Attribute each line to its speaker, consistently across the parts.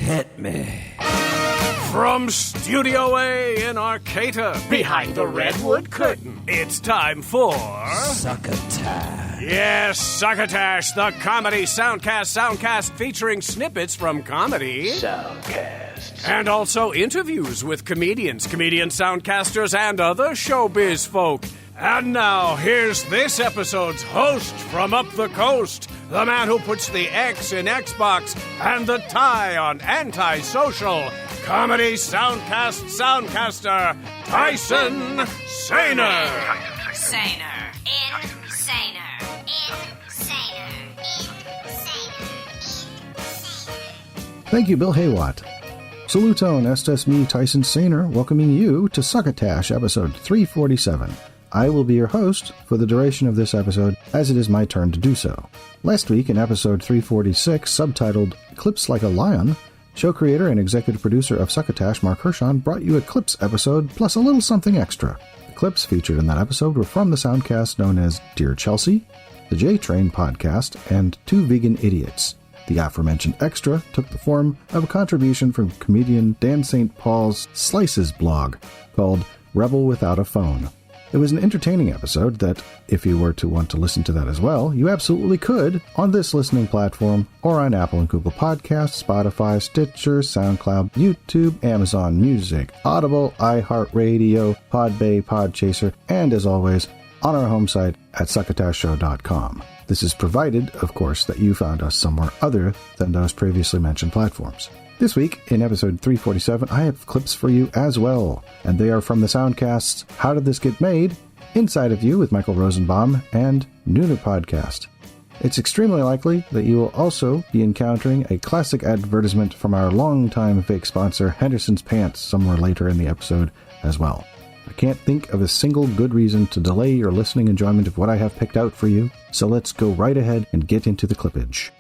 Speaker 1: Hit me.
Speaker 2: From Studio A in Arcata, behind the redwood curtain, it's time for...
Speaker 1: Succotash.
Speaker 2: Yes, Succotash, the comedy soundcast featuring snippets from comedy.
Speaker 1: Soundcasts.
Speaker 2: And also interviews with comedians, comedian soundcasters, and other showbiz folk. And now, here's this episode's host from up the coast, the man who puts the X in Xbox and the tie on antisocial, comedy soundcaster, Tyson Saner.
Speaker 3: Saner.
Speaker 4: Thank you, Bill Haywatt. Saluton, estes me, Tyson Saner, welcoming you to Succotash, episode 347. I will be your host for the duration of this episode, as it is my turn to do so. Last week, in episode 346, subtitled Clips Like a Lion, show creator and executive producer of Succotash, Mark Hershon, brought you a Clips episode plus a little something extra. The clips featured in that episode were from the soundcast known as Dear Chelsea, the J-Train podcast, and Two Vegan Idiots. The aforementioned extra took the form of a contribution from comedian Dan St. Paul's Slices blog called Rebel Without a Phone. It was an entertaining episode that, if you were to want to listen to that as well, you absolutely could on this listening platform or on Apple and Google Podcasts, Spotify, Stitcher, SoundCloud, YouTube, Amazon Music, Audible, iHeartRadio, Podbay, Podchaser, and as always, on our home site at succotashshow.com. This is provided, of course, that you found us somewhere other than those previously mentioned platforms. This week, in episode 347, I have clips for you as well, and they are from the soundcasts How Did This Get Made?, Inside of You with Michael Rosenbaum, and Nooner Podcast. It's extremely likely that you will also be encountering a classic advertisement from our longtime fake sponsor, Henderson's Pants, somewhere later in the episode as well. I can't think of a single good reason to delay your listening enjoyment of what I have picked out for you, so let's go right ahead and get into the clippage.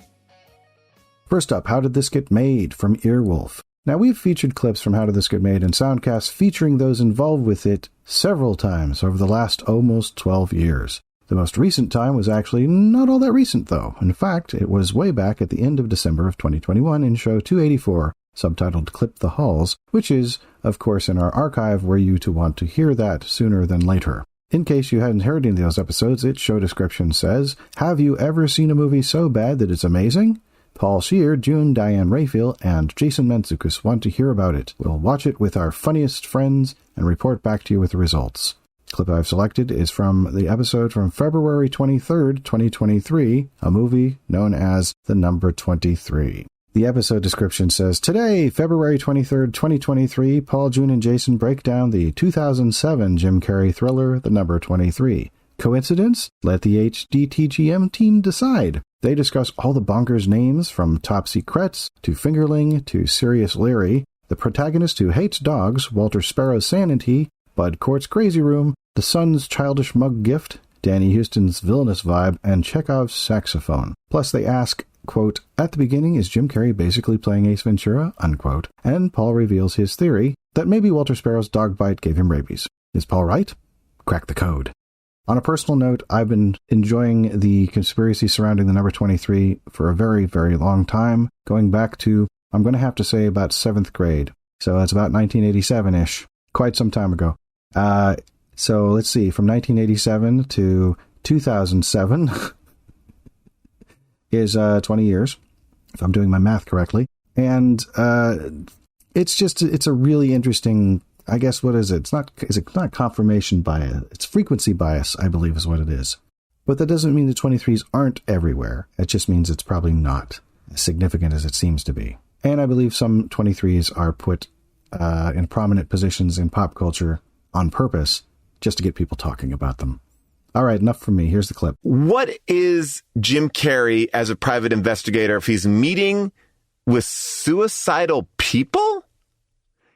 Speaker 4: First up, How Did This Get Made? From Earwolf. Now, we've featured clips from How Did This Get Made in soundcasts featuring those involved with it several times over the last almost 12 years. The most recent time was actually not all that recent, though. In fact, it was way back at the end of December of 2021 in show 284, subtitled Clip the Halls, which is, of course, in our archive were you to want to hear that sooner than later. In case you hadn't heard any of those episodes, its show description says, Have you ever seen a movie so bad that it's amazing? Paul Scheer, June, Diane Raphael, and Jason Mantzoukas want to hear about it. We'll watch it with our funniest friends and report back to you with the results. The clip I've selected is from the episode from February 23rd, 2023, a movie known as The Number 23. The episode description says, Today, February 23rd, 2023, Paul, June, and Jason break down the 2007 Jim Carrey thriller, The Number 23. Coincidence? Let the HDTGM team decide. They discuss all the bonkers names from Topsy Kretts to Fingerling to Sirius Leary, the protagonist who hates dogs, Walter Sparrow's sanity, Bud Cort's crazy room, the son's childish mug gift, Danny Huston's villainous vibe, and Chekhov's saxophone. Plus they ask, quote, At the beginning, is Jim Carrey basically playing Ace Ventura? Unquote. And Paul reveals his theory that maybe Walter Sparrow's dog bite gave him rabies. Is Paul right? Crack the code. On a personal note, I've been enjoying the conspiracy surrounding the number 23 for a very, very long time, going back to, I'm going to have to say, about 7th grade. So that's about 1987-ish, quite some time ago. So let's see, from 1987 to 2007 is 20 years, if I'm doing my math correctly. And it's a really interesting, I guess, what is it? It's not confirmation bias. It's frequency bias, I believe is what it is. But that doesn't mean the 23s aren't everywhere. It just means it's probably not as significant as it seems to be. And I believe some 23s are put in prominent positions in pop culture on purpose just to get people talking about them. All right, enough from me. Here's the clip.
Speaker 5: What is Jim Carrey as a private investigator if he's meeting with suicidal people?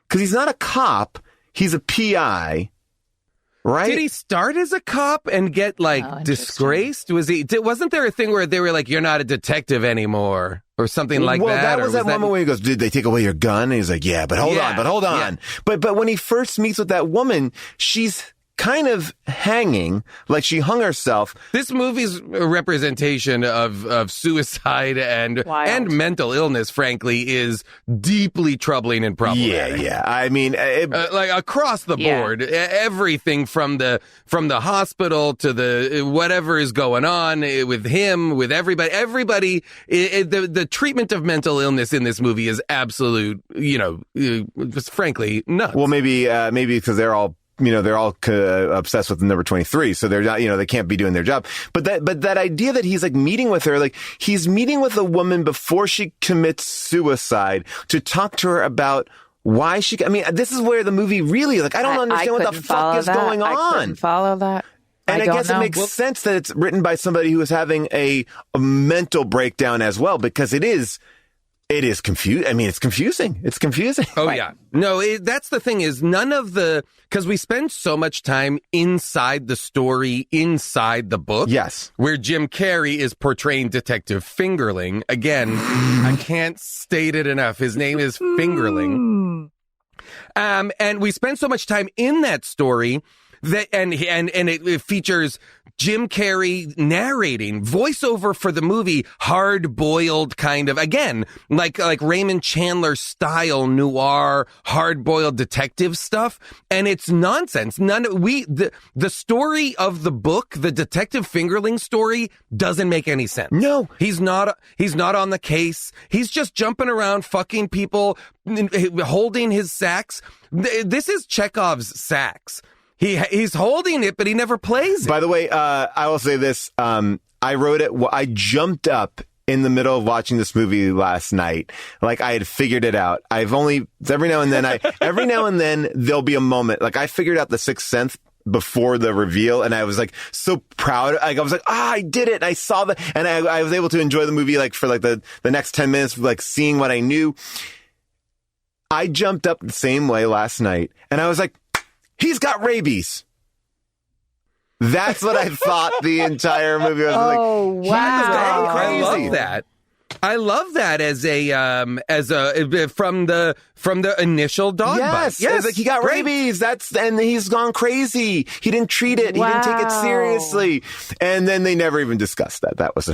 Speaker 5: Because he's not a cop. He's a PI, right?
Speaker 6: Did he start as a cop and get, disgraced? Wasn't there a thing where they were like, you're not a detective anymore? Or something like that?
Speaker 5: Well, that was that moment where he goes, did they take away your gun? And he's like, yeah, but hold on.
Speaker 6: Yeah.
Speaker 5: But when he first meets with that woman, she's kind of hanging, like she hung herself.
Speaker 6: This movie's a representation of suicide and mental illness, frankly, is deeply troubling and problematic.
Speaker 5: Yeah. I mean,
Speaker 6: like across the board, everything from the hospital to the whatever is going on with him, with everybody. The treatment of mental illness in this movie is absolute, just frankly nuts.
Speaker 5: Well, maybe because they're all obsessed with the number 23, so they're not, they can't be doing their job. But that idea that he's like meeting with her, like he's meeting with a woman before she commits suicide to talk to her about why she. I mean, this is where the movie really, like, I don't understand what the fuck is going on.
Speaker 7: I couldn't follow that.
Speaker 5: And I guess it makes sense that it's written by somebody who is having a mental breakdown as well, because it is confusing. I mean, it's confusing. It's confusing.
Speaker 6: Oh, yeah. No, that's the thing is because we spend so much time inside the story, inside the book.
Speaker 5: Yes.
Speaker 6: Where Jim Carrey is portraying Detective Fingerling. Again, I can't state it enough. His name is Fingerling. And we spend so much time in that story that, and it features Jim Carrey narrating, voiceover for the movie, hard-boiled kind of, again, like Raymond Chandler style noir, hard-boiled detective stuff, and it's nonsense. The story of the book, the Detective Fingerling story, doesn't make any sense.
Speaker 5: No.
Speaker 6: He's not on the case. He's just jumping around, fucking people, holding his sax. This is Chekhov's sax. He's holding it, but he never plays it.
Speaker 5: By the way, I will say this. I wrote it. I jumped up in the middle of watching this movie last night. Like I had figured it out. every now and then there'll be a moment. Like I figured out the Sixth Sense before the reveal, and I was like so proud. Like I was like, I did it. And I saw and I was able to enjoy the movie like for like the next 10 minutes, like seeing what I knew. I jumped up the same way last night, and I was like, he's got rabies. That's what I thought the entire movie was.
Speaker 7: Wow.
Speaker 6: I love that. I love that as a from the initial dog bite.
Speaker 5: Yes, like he got rabies. And he's gone crazy. He didn't treat it. He didn't take it seriously. And then they never even discussed that. That was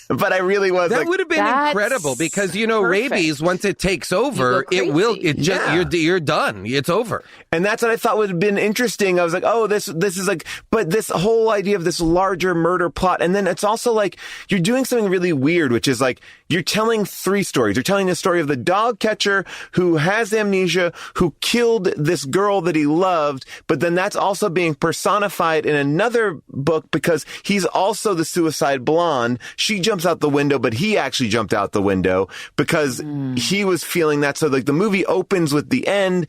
Speaker 5: But I really was
Speaker 6: that would have been incredible because, perfect. Rabies, once it takes over, you're done. It's over.
Speaker 5: And that's what I thought would have been interesting. I was like, oh, this is like, but this whole idea of this larger murder plot. And then it's also like, you're doing something really weird, which is like, you're telling three stories. You're telling the story of the dog catcher who has amnesia, who killed this girl that he loved, but then that's also being personified in another book because he's also the suicide blonde. She jumps out the window, but he actually jumped out the window because he was feeling that. So like the movie opens with the end.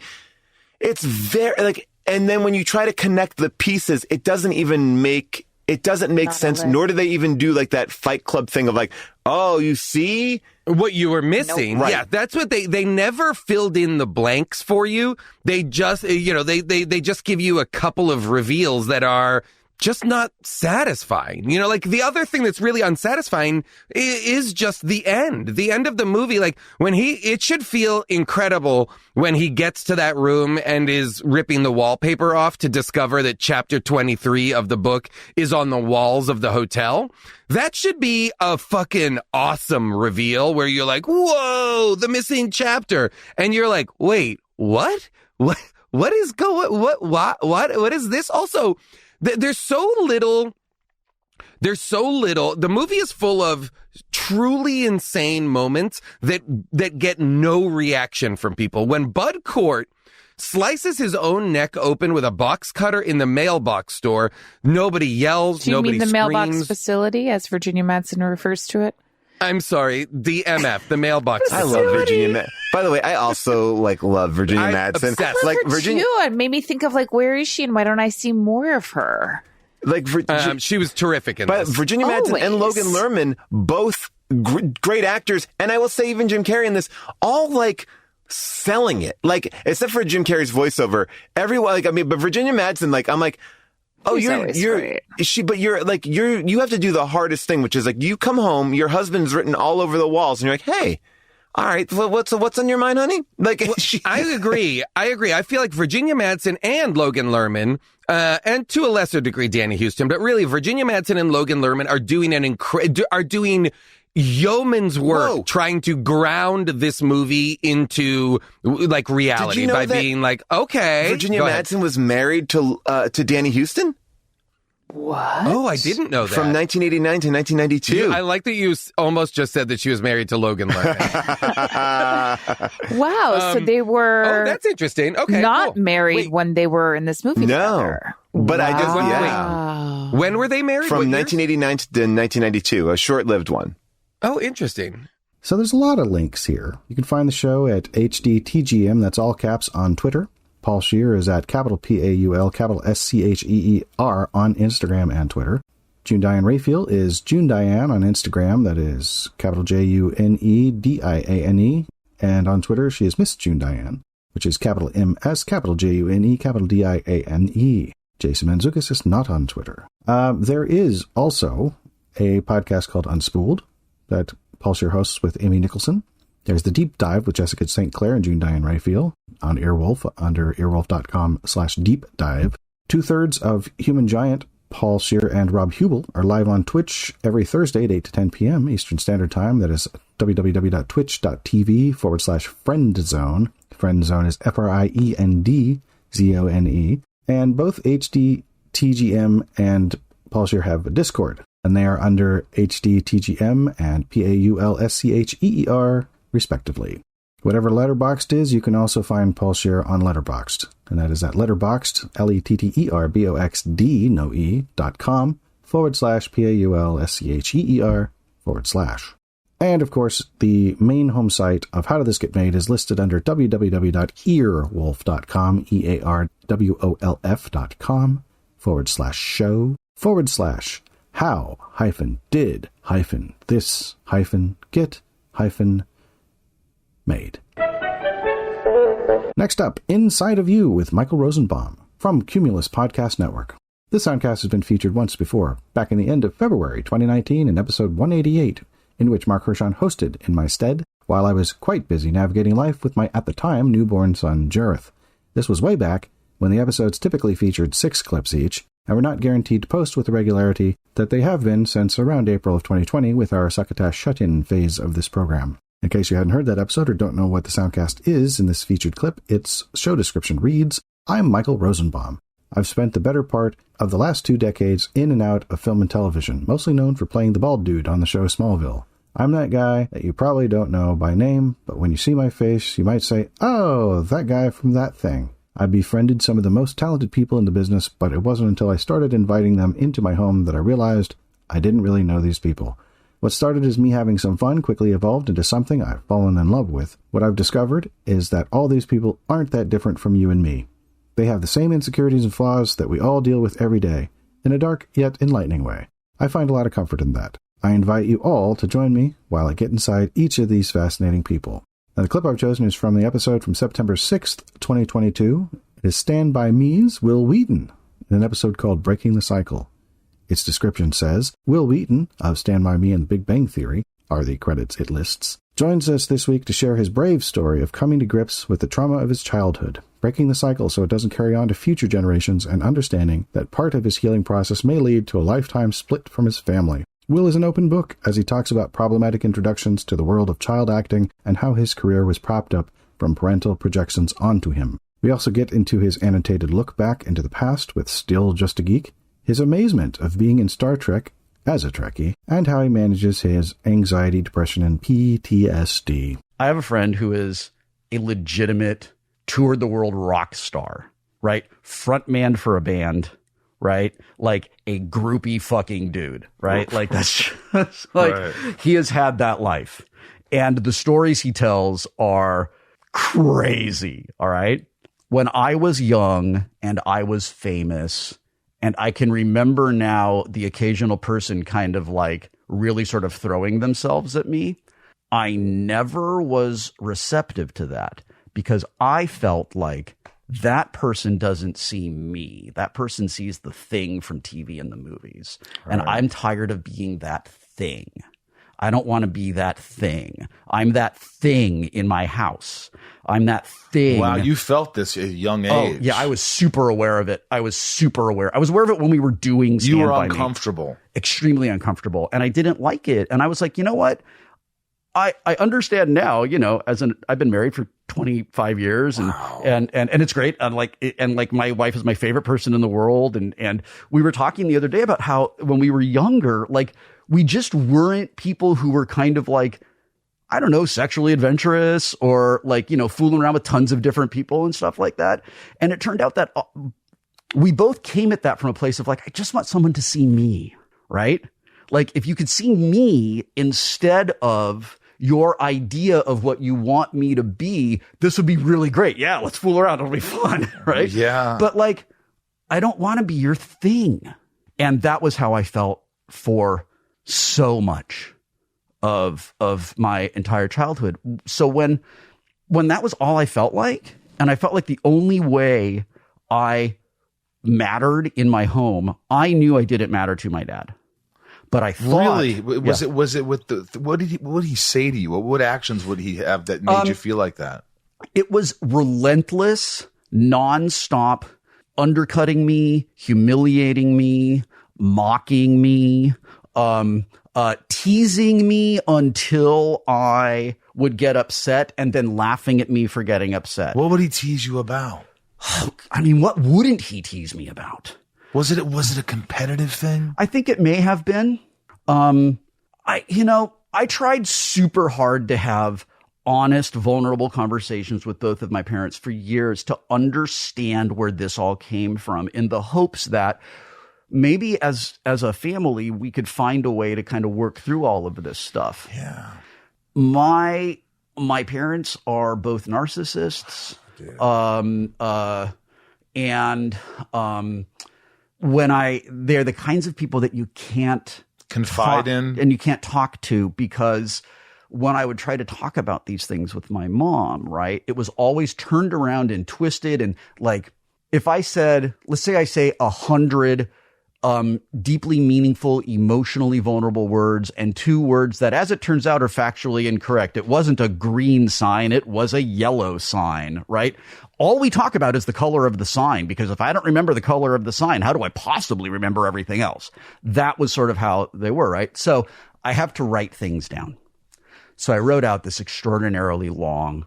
Speaker 5: It's very like, and then when you try to connect the pieces, it doesn't make sense, nor do they even do like that Fight Club thing of like, oh, you see
Speaker 6: what you were missing. Nope. Right. Yeah, that's what they never filled in the blanks for you. They just, they just give you a couple of reveals that are just not satisfying. Like the other thing that's really unsatisfying is just the end of the movie. Like it should feel incredible when he gets to that room and is ripping the wallpaper off to discover that chapter 23 of the book is on the walls of the hotel. That should be a fucking awesome reveal where you're like, whoa, the missing chapter. And you're like, wait, what is what is this? Also, there's so little. The movie is full of truly insane moments that get no reaction from people. When Bud Cort slices his own neck open with a box cutter in the mailbox store, nobody yells, nobody screams.
Speaker 7: Do you mean the mailbox facility, as Virginia Madsen refers to it?
Speaker 6: I'm sorry, the MF, the mailbox facility.
Speaker 5: I love Virginia Madsen. By the way, I also love Virginia Madsen.
Speaker 6: Obsessed.
Speaker 7: Like Virginia, it made me think of like, where is she and why don't I see more of her?
Speaker 5: Like
Speaker 6: she was terrific in this.
Speaker 5: Virginia Madsen and Logan Lerman, both great actors, and I will say even Jim Carrey in this, all like selling it. Like except for Jim Carrey's voiceover, everyone but Virginia Madsen, like I'm like, oh, you have to do the hardest thing, which is like you come home, your husband's written all over the walls, and you're like, hey, All right. Well, what's on your mind, honey? Like,
Speaker 6: I agree. I feel like Virginia Madsen and Logan Lerman, and to a lesser degree, Danny Huston, but really Virginia Madsen and Logan Lerman are doing yeoman's work trying to ground this movie into like reality. Did you know by being like, okay.
Speaker 5: Virginia Madsen was married to Danny Huston?
Speaker 7: What?
Speaker 6: Oh, I didn't know that.
Speaker 5: From 1989 to 1992.
Speaker 6: I like that you almost just said that she was married to Logan Lerman.
Speaker 7: Wow, so they were...
Speaker 6: Oh, that's interesting. Okay,
Speaker 7: not
Speaker 6: cool.
Speaker 7: married when they were in this movie together.
Speaker 5: But
Speaker 7: wow.
Speaker 5: I just, yeah.
Speaker 6: When were they married?
Speaker 5: From 1989 to 1992, a short-lived one.
Speaker 6: Oh, interesting.
Speaker 4: So there's a lot of links here. You can find the show at HDTGM, that's all caps, on Twitter. Paul Scheer is at capital Paul, capital Scheer on Instagram and Twitter. Diane Raphael is June Diane on Instagram, that is capital JUNEDIANE. And on Twitter, she is Miss June Diane, which is capital MS, capital JUNE, capital DIANE. Jason Mantzoukas is not on Twitter. There is also a podcast called Unspooled that Paul Scheer hosts with Amy Nicholson. There's the Deep Dive with Jessica St. Clair and June Diane Raphael on Earwolf under earwolf.com/deep dive. 2/3 of Human Giant, Paul Scheer and Rob Hubel, are live on Twitch every Thursday at 8 to 10 p.m. Eastern Standard Time. That is www.twitch.tv/friendzone. Friendzone is FRIENDZONE. And both HDTGM and Paul Scheer have a Discord, and they are under HDTGM and PAULSCHEER, respectively. Whatever Letterboxd is, you can also find Paul Scheer on Letterboxd, and that is at letterboxd, LETTERBOXD, no E, .com, /PAULSCHEER/. And, of course, the main home site of How Did This Get Made is listed under www.earwolf.com, EARWOLF.com, /show, /how-did-this-get-made. Next up, Inside of You with Michael Rosenbaum from Cumulus Podcast Network. This soundcast has been featured once before, back in the end of February 2019 in episode 188, in which Mark Hershon hosted in my stead while I was quite busy navigating life with my, at the time, newborn son, Jareth. This was way back when the episodes typically featured 6 clips each, and were not guaranteed to post with the regularity that they have been since around April of 2020 with our Succotash shut-in phase of this program. In case you hadn't heard that episode or don't know what the soundcast is in this featured clip, its show description reads, I'm Michael Rosenbaum. I've spent the better part of the last 2 decades in and out of film and television, mostly known for playing the bald dude on the show Smallville. I'm that guy that you probably don't know by name, but when you see my face, you might say, oh, that guy from that thing. I befriended some of the most talented people in the business, but it wasn't until I started inviting them into my home that I realized I didn't really know these people. What started as me having some fun quickly evolved into something I've fallen in love with. What I've discovered is that all these people aren't that different from you and me. They have the same insecurities and flaws that we all deal with every day, in a dark yet enlightening way. I find a lot of comfort in that. I invite you all to join me while I get inside each of these fascinating people. Now, the clip I've chosen is from the episode from September 6th, 2022. It is Stand By Me's Will Wheaton, in an episode called Breaking the Cycle. Its description says, Will Wheaton, of Stand By Me and Big Bang Theory, are the credits it lists, joins us this week to share his brave story of coming to grips with the trauma of his childhood, breaking the cycle so it doesn't carry on to future generations, and understanding that part of his healing process may lead to a lifetime split from his family. Will is an open book as he talks about problematic introductions to the world of child acting and how his career was propped up from parental projections onto him. We also get into his annotated look back into the past with Still Just a Geek, his amazement of being in Star Trek as a Trekkie, and how he manages his anxiety, depression, and PTSD.
Speaker 8: I have a friend who is a legitimate toured the world rock star, right? Frontman for a band, right? Like a groupie fucking dude, right? Like that's just like he has had that life. And the stories he tells are crazy, all right? When I was young and I was famous, and I can remember now the occasional person kind of like really sort of throwing themselves at me, I never was receptive to that because I felt like that person doesn't see me. That person sees the thing from TV and the movies. Right. And I'm tired of being that thing. I don't want to be that thing. I'm that thing in my house. I'm that thing.
Speaker 9: Wow, you felt this at a young age.
Speaker 8: Oh, yeah, I was super aware of it. I was aware of it when we were doing Stand
Speaker 9: You were
Speaker 8: By Me.
Speaker 9: uncomfortable.
Speaker 8: Extremely uncomfortable. And I didn't like it. And I was like, you know what? I understand now, you know, I've been married for 25 years and it's great. And like my wife is my favorite person in the world. And we were talking the other day about how when we were younger, like we just weren't people who were kind of like, I don't know, sexually adventurous or like, you know, fooling around with tons of different people and stuff like that. And it turned out that we both came at that from a place of like, I just want someone to see me, right? Like if you could see me instead of your idea of what you want me to be, this would be really great. Yeah, let's fool around. It'll be fun, right?
Speaker 9: Yeah.
Speaker 8: But like, I don't want to be your thing. And that was how I felt for so much of my entire childhood. So when that was all I felt like, and I felt like the only way I mattered in my home, I knew I didn't matter to my dad. But I thought,
Speaker 9: really, was it with the, what did he say to you? What actions would he have that made you feel like that?
Speaker 8: It was relentless, nonstop, undercutting me, humiliating me, mocking me, teasing me until I would get upset and then laughing at me for getting upset.
Speaker 9: What would he tease you about?
Speaker 8: I mean, what wouldn't he tease me about?
Speaker 9: Was it a competitive thing?
Speaker 8: I think it may have been. I tried super hard to have honest, vulnerable conversations with both of my parents for years to understand where this all came from, in the hopes that maybe as a family, we could find a way to kind of work through all of this stuff.
Speaker 9: Yeah.
Speaker 8: My parents are both narcissists. They're the kinds of people that you can't
Speaker 9: confide in
Speaker 8: and you can't talk to, because when I would try to talk about these things with my mom, right, it was always turned around and twisted. And like, if I said, let's say I say 100 deeply meaningful, emotionally vulnerable words and 2 words that, as it turns out, are factually incorrect. It wasn't a green sign. It was a yellow sign, right? All we talk about is the color of the sign, because if I don't remember the color of the sign, how do I possibly remember everything else? That was sort of how they were, right? So I have to write things down. So I wrote out this extraordinarily long,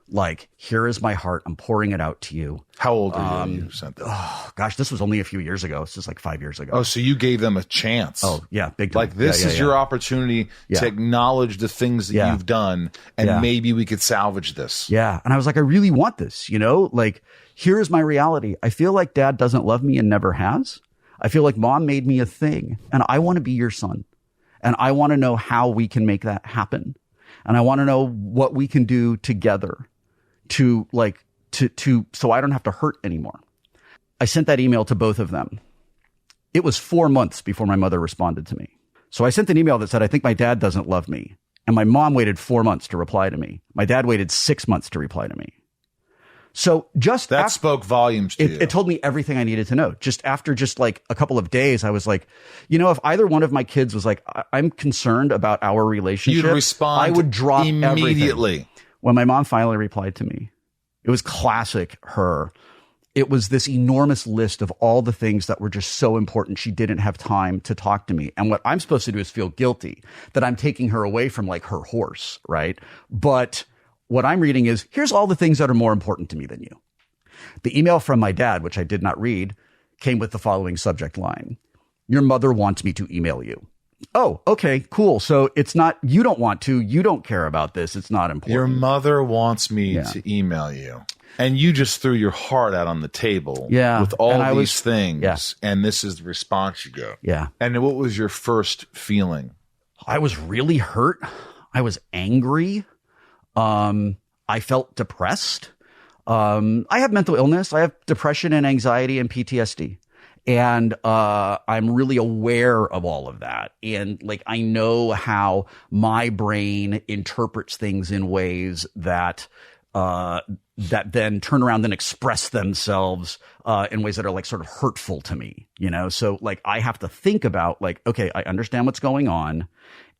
Speaker 8: like, here is my heart. I'm pouring it out to you.
Speaker 9: How old are you when you sent that?
Speaker 8: Oh, gosh, this was only a few years ago. This is like 5 years ago.
Speaker 9: Oh, so you gave them a chance.
Speaker 8: Oh, yeah, big time.
Speaker 9: Like, this is your opportunity to acknowledge the things that you've done, and maybe we could salvage this.
Speaker 8: Yeah. And I was like, I really want this, you know? Like, here is my reality. I feel like dad doesn't love me and never has. I feel like mom made me a thing, and I want to be your son. And I want to know how we can make that happen. And I want to know what we can do together to so I don't have to hurt anymore. I sent that email to both of them. It was 4 months before my mother responded to me. So I sent an email that said, I think my dad doesn't love me. And my mom waited 4 months to reply to me. My dad waited 6 months to reply to me. So just
Speaker 9: that spoke volumes to you.
Speaker 8: It told me everything I needed to know. Just after like a couple of days, I was like, you know, if either one of my kids was like, I'm concerned about our relationship,
Speaker 9: you'd respond
Speaker 8: I would drop
Speaker 9: immediately.
Speaker 8: Everything. When my mom finally replied to me, it was classic her. It was this enormous list of all the things that were just so important. She didn't have time to talk to me. And what I'm supposed to do is feel guilty that I'm taking her away from like her horse, right? But what I'm reading is, here's all the things that are more important to me than you. The email from my dad, which I did not read, came with the following subject line. Your mother wants me to email you. Oh, okay, cool. So it's not, you don't want to, you don't care about this. It's not important.
Speaker 9: Your mother wants me to email you. And you just threw your heart out on the table with all these things. Yeah. And this is the response you got.
Speaker 8: Yeah.
Speaker 9: And what was your first feeling?
Speaker 8: I was really hurt. I was angry. I felt depressed. I have mental illness. I have depression and anxiety and PTSD. And I'm really aware of all of that. And like, I know how my brain interprets things in ways that that then turn around and express themselves in ways that are like sort of hurtful to me, you know? So like, I have to think about like, okay, I understand what's going on,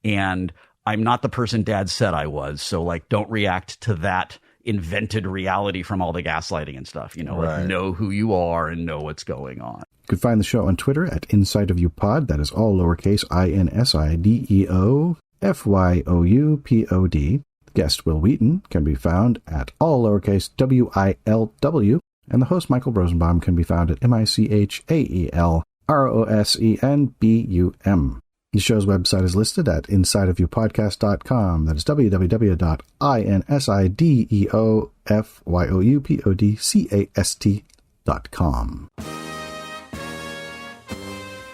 Speaker 8: and I'm not the person Dad said I was. So like, don't react to that invented reality from all the gaslighting and stuff, like know who you are and know what's going on.
Speaker 4: You can find the show on Twitter at Inside of You Pod. That is all lowercase INSIDEOFYOUPOD. Guest Will Wheaton can be found at all lowercase WILW. And the host Michael Rosenbaum can be found at MICHAELROSENBUM. The show's website is listed at insideofyoupodcast.com. That is www.insideofyoupodcast.com.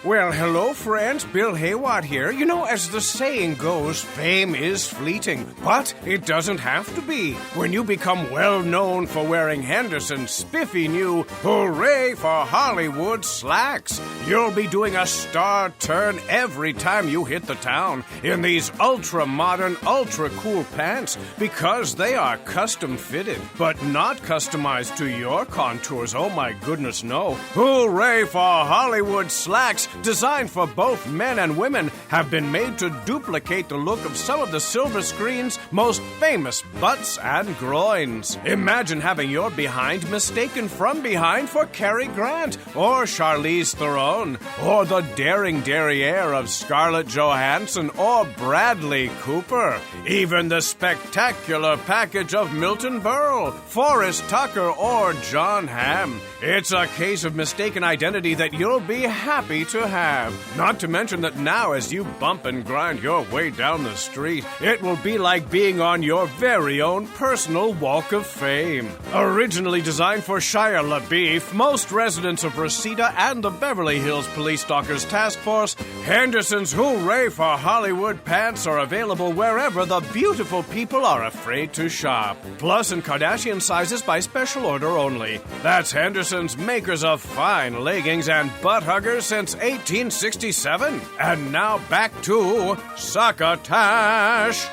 Speaker 2: Well, hello, friends. Bill Haywatt here. As the saying goes, fame is fleeting. But it doesn't have to be. When you become well known for wearing Henderson's spiffy new Hooray for Hollywood slacks, you'll be doing a star turn every time you hit the town in these ultra-modern, ultra-cool pants because they are custom-fitted, but not customized to your contours. Oh, my goodness, no. Hooray for Hollywood slacks, designed for both men and women, have been made to duplicate the look of some of the silver screen's most famous butts and groins. Imagine having your behind mistaken from behind for Cary Grant or Charlize Theron or the daring derriere of Scarlett Johansson or Bradley Cooper. Even the spectacular package of Milton Berle, Forrest Tucker, or John Hamm. It's a case of mistaken identity that you'll be happy to have. Not to mention that now, as you bump and grind your way down the street, it will be like being on your very own personal Walk of Fame. Originally designed for Shia LaBeouf, most residents of Reseda and the Beverly Hills Police Stalkers Task Force, Henderson's Hooray for Hollywood pants are available wherever the beautiful people are afraid to shop. Plus in Kardashian sizes by special order only. That's Henderson's, makers of fine leggings and butt huggers since 1867. And now back to Succotash.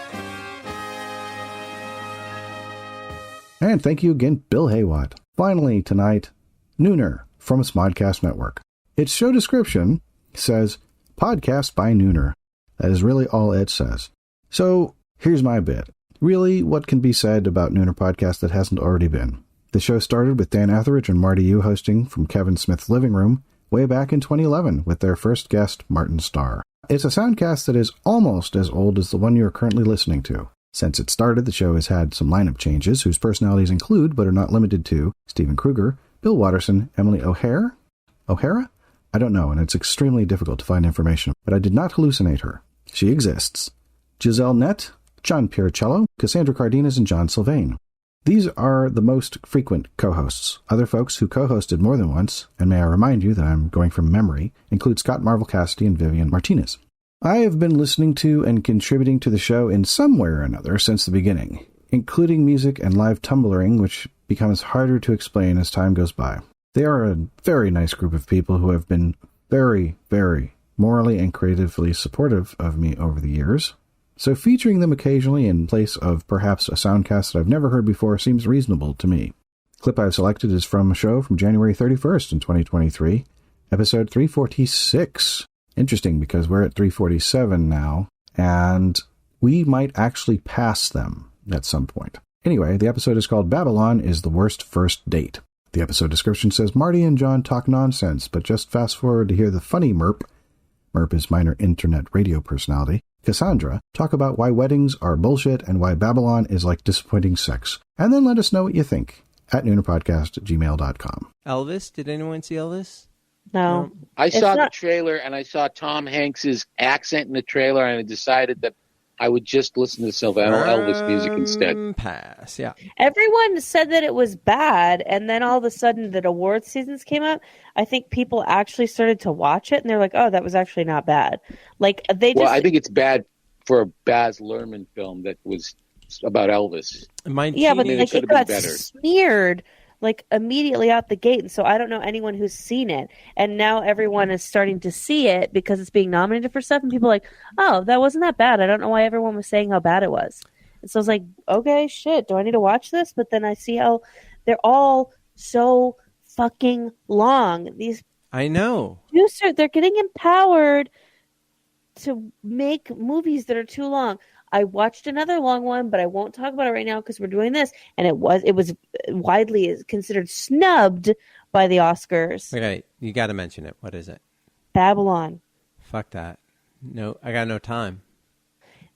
Speaker 4: And thank you again, Bill Haywatt. Finally tonight, Nooner from Smodcast Network. Its show description says, podcast by Nooner. That is really all it says. So here's my bit. Really, what can be said about Nooner Podcast that hasn't already been? The show started with Dan Etheridge and Marty Yu hosting from Kevin Smith's living room way back in 2011 with their first guest, Martin Starr. It's a soundcast that is almost as old as the one you're currently listening to. Since it started, the show has had some lineup changes whose personalities include, but are not limited to, Stephen Kruger, Bill Watterson, Emily O'Hara? I don't know, and it's extremely difficult to find information, but I did not hallucinate her. She exists. Giselle Nett, John Piercello, Cassandra Cardenas, and John Sylvain. These are the most frequent co-hosts. Other folks who co-hosted more than once, and may I remind you that I'm going from memory, include Scott Marvel Cassidy and Vivian Martinez. I have been listening to and contributing to the show in some way or another since the beginning, including music and live tumblering, which becomes harder to explain as time goes by. They are a very nice group of people who have been very, very morally and creatively supportive of me over the years. So featuring them occasionally in place of perhaps a soundcast that I've never heard before seems reasonable to me. The clip I've selected is from a show from January 31st in 2023, episode 346. Interesting, because we're at 347 now, and we might actually pass them at some point. Anyway, the episode is called Babylon is the Worst First Date. The episode description says Marty and John talk nonsense, but just fast forward to hear the funny Merp is minor internet radio personality, Cassandra, talk about why weddings are bullshit and why Babylon is like disappointing sex. And then let us know what you think at noonerpodcast@gmail.com.
Speaker 10: Elvis? Did anyone see Elvis?
Speaker 7: No.
Speaker 11: I saw the trailer, and I saw Tom Hanks's accent in the trailer, and I decided that I would just listen to Sylvano Elvis music instead.
Speaker 10: Pass, yeah.
Speaker 7: Everyone said that it was bad, and then all of a sudden the award seasons came out. I think people actually started to watch it, and they're like, oh, that was actually not bad. Like they just...
Speaker 11: Well, I think it's bad for a Baz Luhrmann film that was about Elvis.
Speaker 7: But like, it got smeared like immediately out the gate, and so I don't know anyone who's seen it, and now everyone is starting to see it because it's being nominated for stuff, and people are like, oh, that wasn't that bad. I don't know why everyone was saying how bad it was. And so I was like, okay, shit, do I need to watch this? But then I see how they're all so fucking long. These
Speaker 10: I know
Speaker 7: producers, they're getting empowered to make movies that are too long. I watched another long one, but I won't talk about it right now because we're doing this. And it was widely considered snubbed by the Oscars.
Speaker 10: Okay, you got to mention it. What is it?
Speaker 7: Babylon.
Speaker 10: Fuck that. No, I got no time.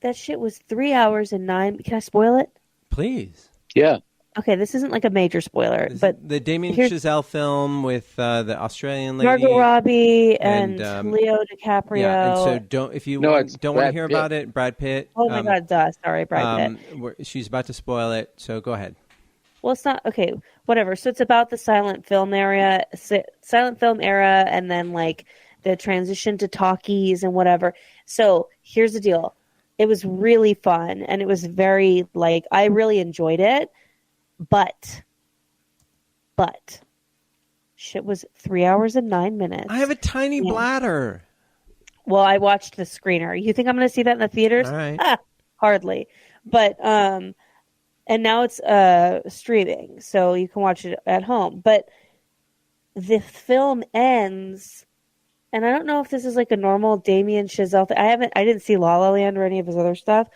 Speaker 7: That shit was 3 hours and 9. Can I spoil it?
Speaker 10: Please.
Speaker 11: Yeah.
Speaker 7: Okay, this isn't like a major spoiler, but
Speaker 10: the Damien Chazelle film with the Australian lady,
Speaker 7: Margot Robbie and Leo DiCaprio.
Speaker 10: Yeah, and so don't want to hear about it. Brad Pitt.
Speaker 7: Oh my God, duh. Sorry, Brad Pitt.
Speaker 10: She's about to spoil it, so go ahead.
Speaker 7: Well, it's not okay. Whatever. So it's about the silent film era, and then like the transition to talkies and whatever. So here's the deal. It was really fun, and it was very like I really enjoyed it. But shit was 3 hours and 9 minutes.
Speaker 10: I have a tiny bladder.
Speaker 7: Well, I watched the screener. You think I'm going to see that in the theaters?
Speaker 10: All right.
Speaker 7: Hardly. But and now it's streaming, so you can watch it at home. But the film ends, and I don't know if this is like a normal Damien Chazelle thing. I didn't see La La Land or any of his other stuff,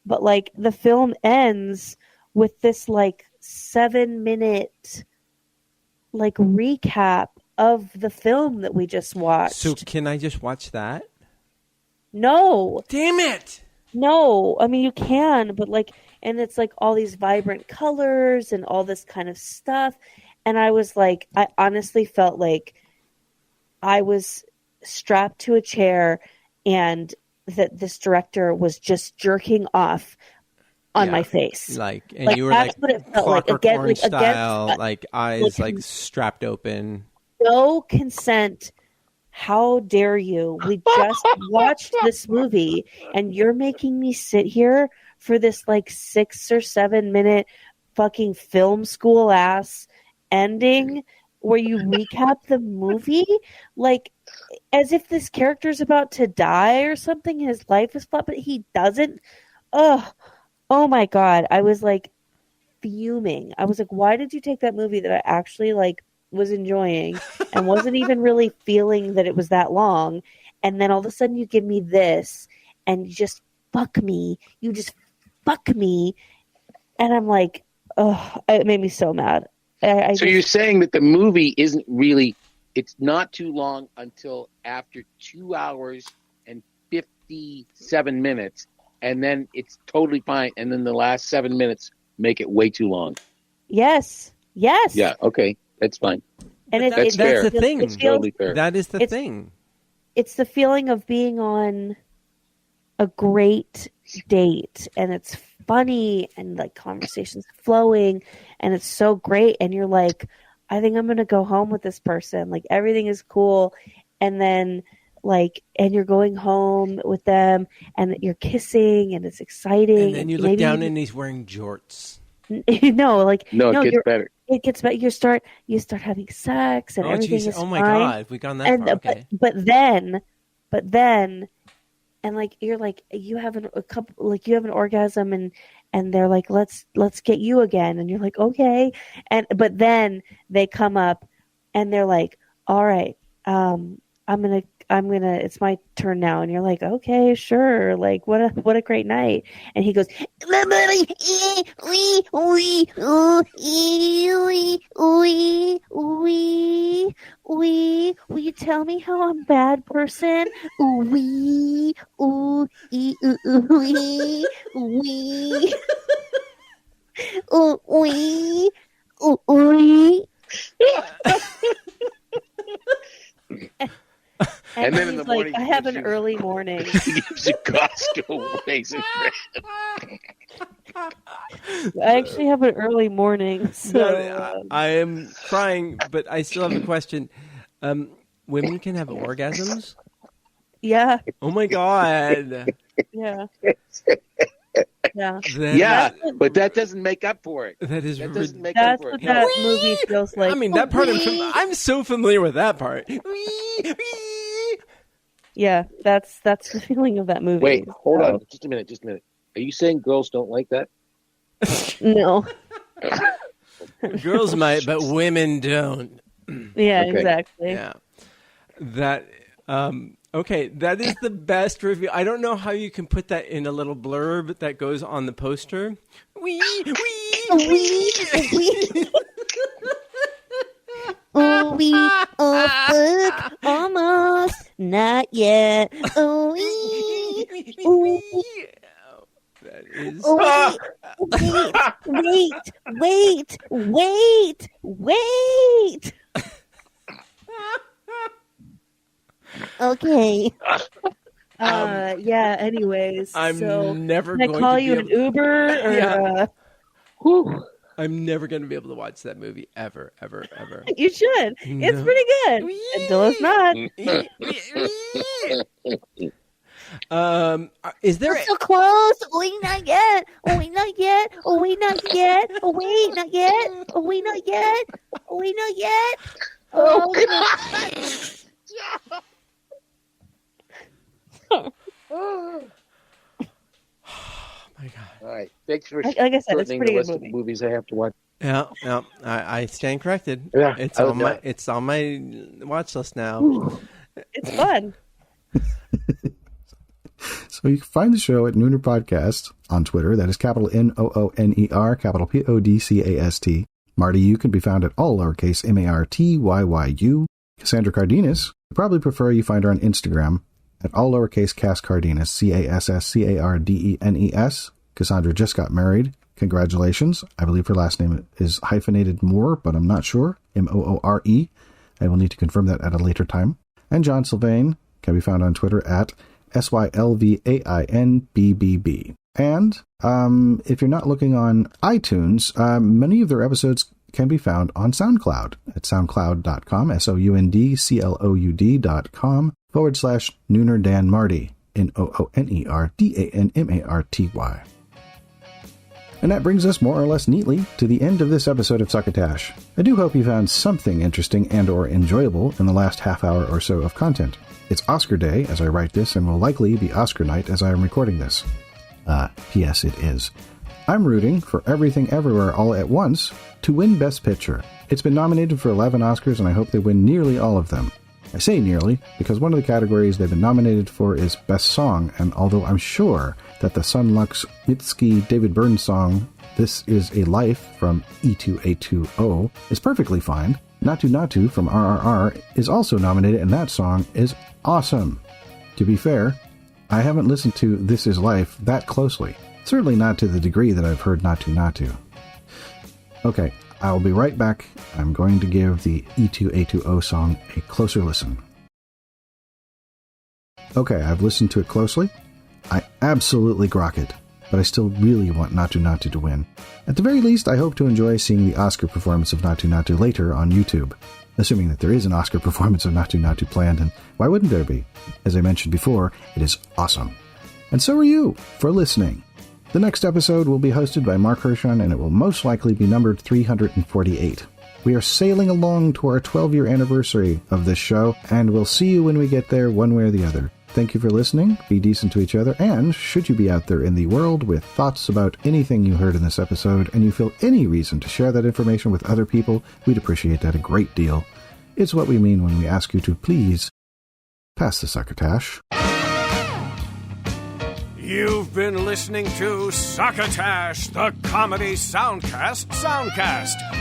Speaker 7: but like the film ends with this like 7-minute like recap of the film that we just watched.
Speaker 10: So can I just watch that?
Speaker 7: No.
Speaker 10: Damn it.
Speaker 7: No. I mean, you can, but like, and it's like all these vibrant colors and all this kind of stuff. And I was like, I honestly felt like I was strapped to a chair and that this director was just jerking off on my face,
Speaker 10: and you were
Speaker 7: that's what it felt like. Again,
Speaker 10: Orange style, like eyes like strapped open.
Speaker 7: No consent. How dare you? We just watched this movie, and you're making me sit here for this like 6 or 7 minute fucking film school ass ending where you recap the movie, like as if this character's about to die or something. His life is flat, but he doesn't. Oh my God. I was like fuming. I was like, why did you take that movie that I actually like was enjoying and wasn't even really feeling that it was that long? And then all of a sudden you give me this and you just fuck me. You just fuck me. And I'm like, it made me so mad. So
Speaker 11: you're saying that the movie isn't really, it's not too long until after 2 hours and 57 minutes. And then it's totally fine. And then the last 7 minutes make it way too long.
Speaker 7: Yes.
Speaker 11: Yeah. Okay. That's fine.
Speaker 7: And
Speaker 11: that's fair.
Speaker 10: That's the thing.
Speaker 11: It's totally fair.
Speaker 10: That is the thing.
Speaker 7: It's the feeling of being on a great date, and it's funny, and like conversations flowing, and it's so great. And you're like, I think I'm going to go home with this person. Like everything is cool. And then like, and you're going home with them and you're kissing and it's exciting.
Speaker 10: And then you look down and he's wearing jorts.
Speaker 7: No,
Speaker 11: it gets better.
Speaker 7: It gets better. You start having sex and everything is
Speaker 10: oh my
Speaker 7: fine.
Speaker 10: God, we've gone that far. Okay.
Speaker 7: But then, and like you're like you have an orgasm and they're like let's get you again, and you're like okay, but then they come up and they're like, all right, I'm gonna it's my turn now, and you're like, okay, sure, like what a great night. And he goes, will you tell me how I'm a bad person? And then in the morning, I have an early morning.
Speaker 11: He gives you Costco raisin bread.
Speaker 7: I actually have an early morning. So
Speaker 10: I am crying, but I still have a question. Women can have orgasms?
Speaker 7: Yeah.
Speaker 10: Oh my God.
Speaker 7: Yeah.
Speaker 11: Yeah, but that doesn't make up for it.
Speaker 10: That's
Speaker 7: what that movie feels like.
Speaker 10: I mean, that part I'm so familiar with that part.
Speaker 7: Yeah, that's the feeling of that movie.
Speaker 11: Wait, hold on, just a minute. Are you saying girls don't like that?
Speaker 7: No.
Speaker 10: Girls might, but women don't.
Speaker 7: Yeah, okay. Exactly.
Speaker 10: Yeah. That Okay, that is the best review. I don't know how you can put that in a little blurb that goes on the poster. Wee, wee, wee.
Speaker 7: Oh, wee, oh, fuck, almost, not yet. Oh, wee, oh,
Speaker 10: that is...
Speaker 7: oh, wait. Okay. Yeah, anyways.
Speaker 10: I'm never
Speaker 7: going to call you an Uber? Or,
Speaker 10: yeah. I'm never going to be able to watch that movie ever.
Speaker 7: You should. No. It's pretty good. Until it's
Speaker 10: not. Is there
Speaker 7: so close? Wait, not yet. Oh, wait, not yet. Oh, wait, not yet. Oh, wait, not yet. Oh, wait, not yet. Oh, wait, not yet. Oh,
Speaker 11: Oh my God! All right, thanks for
Speaker 7: like I said, it's a pretty
Speaker 11: the
Speaker 7: good
Speaker 11: list of movies I have to watch.
Speaker 10: Yeah, I stand corrected.
Speaker 11: Yeah,
Speaker 10: it's on my watch list now.
Speaker 7: It's fun.
Speaker 4: So you can find the show at Nooner Podcast on Twitter. That is capital Nooner, capital Podcast. Marty, you can be found at all lowercase MARTYYU. Cassandra Cardenas, I probably prefer you find her on Instagram at all lowercase Cass Cardenas, CASSCARDENES. Cassandra just got married. Congratulations. I believe her last name is hyphenated Moore, but I'm not sure. Moore. I will need to confirm that at a later time. And John Sylvain can be found on Twitter at SYLVAINBBB. And if you're not looking on iTunes, many of their episodes can be found on SoundCloud at soundcloud.com, soundcloud.com/Nooner Dan Marty, NOONERDANMARTY. And that brings us more or less neatly to the end of this episode of Succotash. I do hope you found something interesting and or enjoyable in the last half hour or so of content. It's Oscar Day as I write this, and will likely be Oscar night as I am recording this. P.S. it is. I'm rooting for Everything Everywhere All at Once to win Best Picture. It's been nominated for 11 Oscars, and I hope they win nearly all of them. I say nearly because one of the categories they've been nominated for is Best Song, and although I'm sure that the Sun Lux Mitski David Byrne song This Is a Life from E2A2O is perfectly fine, Natu Natu from RRR is also nominated, and that song is awesome. To be fair, I haven't listened to This Is Life that closely. Certainly not to the degree that I've heard Natu Natu. Okay, I'll be right back. I'm going to give the E2A2O song a closer listen. Okay, I've listened to it closely. I absolutely grok it, but I still really want Natu Natu to win. At the very least, I hope to enjoy seeing the Oscar performance of Natu Natu later on YouTube. Assuming that there is an Oscar performance of Natu Natu planned, and why wouldn't there be? As I mentioned before, it is awesome. And so are you, for listening. The next episode will be hosted by Mark Hershon, and it will most likely be numbered 348. We are sailing along to our 12-year anniversary of this show, and we'll see you when we get there one way or the other. Thank you for listening, be decent to each other, and should you be out there in the world with thoughts about anything you heard in this episode, and you feel any reason to share that information with other people, we'd appreciate that a great deal. It's what we mean when we ask you to please pass the succotash.
Speaker 2: You've been listening to Succotash, the comedy soundcast,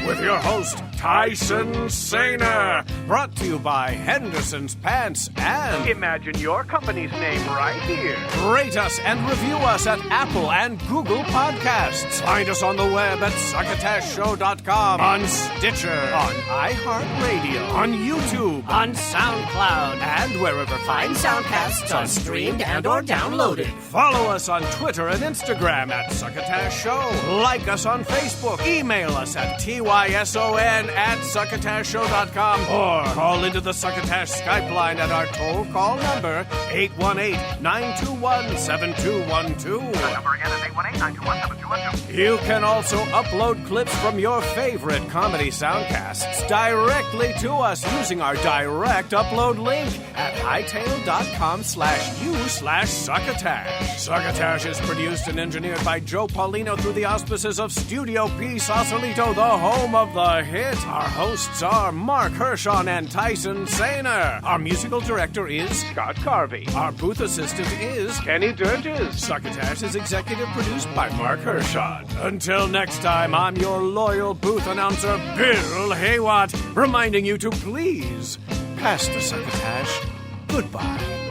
Speaker 2: with your host, Tyson Saner. Brought to you by Henderson's Pants and... Imagine your company's name right here. Rate us and review us at Apple and Google Podcasts. Find us on the web at succotashshow.com, on Stitcher, on iHeartRadio, on YouTube, on SoundCloud, and wherever fine soundcasts are streamed and or downloaded. Follow us on Twitter and Instagram at Succotash Show. Like us on Facebook. Email us at tyson@succotashshow.com or call into the Succotash Skype line at our toll call number 818-921-7212. That number again is 818-921-7212. You can also upload clips from your favorite comedy soundcasts directly to us using our direct upload link at hightail.com/u/succotash. Succotash is produced and engineered by Joe Paulino through the auspices of Studio P Sausalito, the home of the hit. Our hosts are Mark Hershon and Tyson Sainer. Our musical director is Scott Carvey. Our booth assistant is Kenny Durges. Succotash is executive produced by Mark Hershon. Until next time, I'm your loyal booth announcer, Bill Haywatt, reminding you to please pass the Succotash. Goodbye.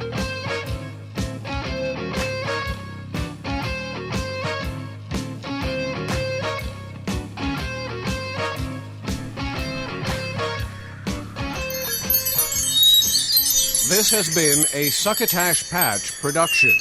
Speaker 2: This has been a Succotash Patch production.